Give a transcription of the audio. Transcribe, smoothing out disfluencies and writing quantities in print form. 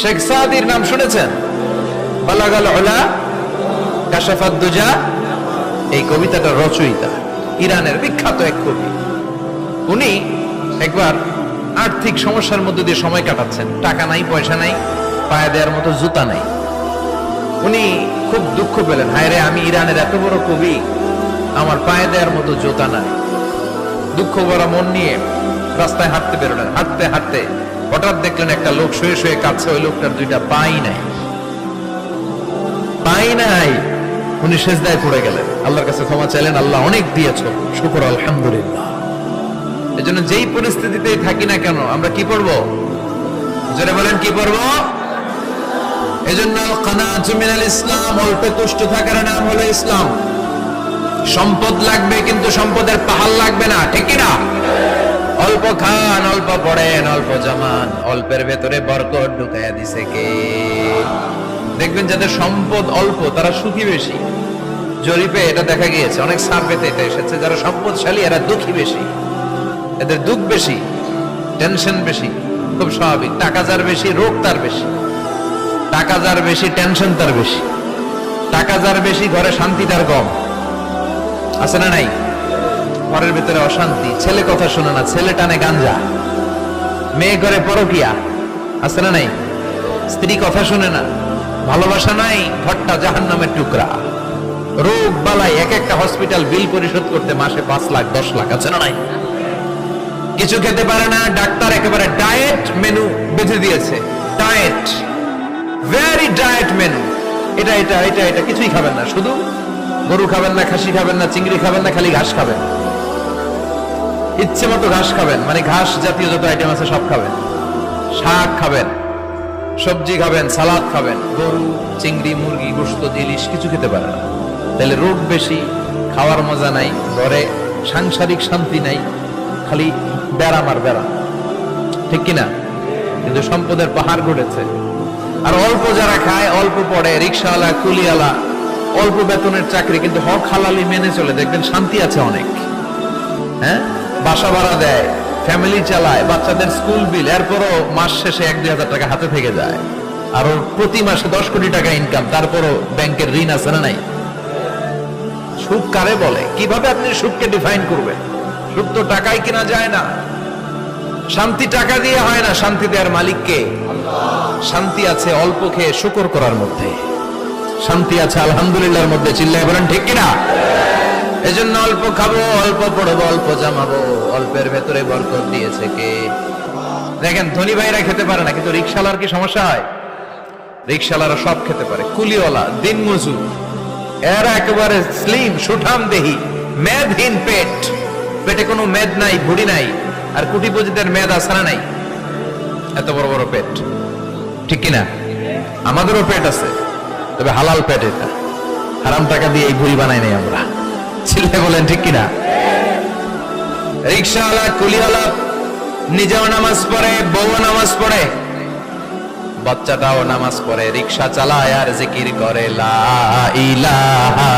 শেখ সাদির নাম শুনেছেন? বালাগাল উলা কাশাফাদ দুজা, এই কবিতাটার রচয়িতা ইরানের বিখ্যাত এক কবি। উনি একবার আর্থিক সমস্যার মধ্যে দিয়ে সময় কাটাচ্ছেন, টাকা নাই, পয়সা নাই, পায়ে দেওয়ার মতো জুতা নাই। উনি খুব দুঃখ পেলেন, হায় রে, আমি ইরানের এত বড় কবি, আমার পায়ে দেওয়ার মতো জুতা নাই। দুঃখ ভরা মন নিয়ে রাস্তায় হাঁটতে বেরোলেন। হাঁটতে হাঁটতে হঠাৎ দেখলেন একটা লোক শুয়ে শুয়ে কাঁদছে, ওই লোকটার দুইটা পাই নাই। উনি সেজদায় পড়ে গেলেন, আল্লাহর কাছে ক্ষমা চাইলেন, আল্লাহ অনেক দিয়েছো, শুকর আলহামদুলিল্লাহ। এজন্য যেই পরিস্থিতিতেই থাকি না কেন আমরা কি পড়বো? জোরে বলেন, কি পড়বো? এজন্য কানাতু মিনাল ইসলাম, অল্পে তুষ্ট থাকার নাম হলো ইসলাম। সম্পদ লাগবে কিন্তু সম্পদের পাহাড় লাগবে না, ঠিক কি না? অল্প খান, অল্প পড়েন, অল্প জমান, অল্পের ভেতরে বরকত ঢুকাইয়া দিছে কে? দেখবেন যাদের সম্পদ অল্প তারা সুখী বেশি। জরিপে এটা দেখা গিয়েছে, অনেক সার্ভেতে এটা এসেছে, যারা সম্পদশালী এরা দুঃখী বেশি, এদের দুঃখ বেশি, টেনশন বেশি। খুব স্বাভাবিক, টাকা যার বেশি রোগ তার বেশি, টাকা যার বেশি টেনশন তার বেশি, টাকা যার বেশি ঘরে শান্তি তার কম। আছে না নাই? ঘরের ভিতরে অশান্তি, ছেলে কথা শোনে না, ছেলে টানে গাঞ্জা, মেয়ে করে পরকিয়া। আছে না নাই? স্ত্রী কথা শুনে না, ভালোবাসা নাই, ঘরটা জাহান্নামের টুকরা। রোগ বালাই, এক একটা হসপিটাল বিল পরিশোধ করতে মাসে 5 লাখ 10 লাখ। আছে না নাই? কিছু খেতে পারে না, ডাক্তার একেবারে ডায়েট মেনু বেঁধে দিয়েছে। ডায়েট, ভেরি ডায়েট মেনু, এটা এটা এটা এটা কিছুই খাবেন না, শুধু গরু খাবেন না, খাসি খাবেন না, চিংড়ি খাবেন না, খালি ঘাস খাবেন। ইচ্ছে মতো ঘাস খাবেন, মানে ঘাস জাতীয় যত আইটেম আছে সব খাবেন। শাক খাবেন, সবজি খাবেন, সালাদ খাবেন। গরু, চিংড়ি, মুরগি, গোশত, ইলিশ কিছু খেতে পারে না। তাহলে রোগ বেশি, খাওয়ার মজা নাই, ঘরে সাংসারিক শান্তি নাই, খালি ব্যারাম আর ব্যারাম, ঠিক কিনা? কিন্তু সম্পদের পাহাড় গড়েছে। আর অল্প যারা খায়, অল্প পড়ে, রিক্সাওয়ালা, কুলিওয়ালা, অল্প বেতনের চাকরি, কিন্তু হক হালালি মেনে চলে, দেখবেন শান্তি আছে অনেক। হ্যাঁ, বাসা ভাড়া দেয়, ফ্যামিলি চালায়, বাচ্চাদের স্কুল বিল, এরপরও মাস শেষে 1-2 হাজার টাকা হাতে থেকে যায়। আর ওর প্রতি মাসে 10 কোটি টাকা ইনকাম, তারপরও ব্যাংকের ঋণ আছে না নাই? সুখ কারে বলে? কিভাবে আপনি সুখকে ডিফাইন করবেন? সুখ তো টাকায় কিনা যায় না, শান্তি টাকা দিয়ে হয় না, শান্তি দেওয়ার মালিককে। শান্তি আছে অল্প খেয়ে শুকর করার মধ্যে, শান্তি আছে আলহামদুলিল্লাহর মধ্যে। চিল্লায় বলেন ঠিক কিনা? এজন্য অল্প খাবো, অল্প পড়বো, অল্প জামাবো, অল্পের ভেতরে বরকত দিয়েছে কে? দেখেন, ধনী ভাইরা খেতে পারে না, কিন্তু রিকশালার কি সমস্যা হয়? রিকশালারা সব খেতে পারে। কুলিওয়ালা, দিনমজুর, এরা একেবারে স্লিম, সুঠাম দেহি, মেদহীন পেট, পেটে কোনো মেদ নাই, ভুড়ি নাই। আর কোটিপতিদের মেদ আসারা নাই, এত বড় বড় পেট, ঠিক কিনা? আমাদেরও পেট আছে, তবে হালাল পেট। এটা হারাম টাকা দিয়ে এই ভুড়ি বানাই নাই আমরা। ছেলে বলেন ঠিক কিনা? রিকশাওয়ালা, কুলিওয়ালা নিজেও নামাজ পড়ে, বউও নামাজ পড়ে, বাচ্চাটাও নামাজ পড়ে, রিকশা চালায় আর জিকির করে লা ইলাহা।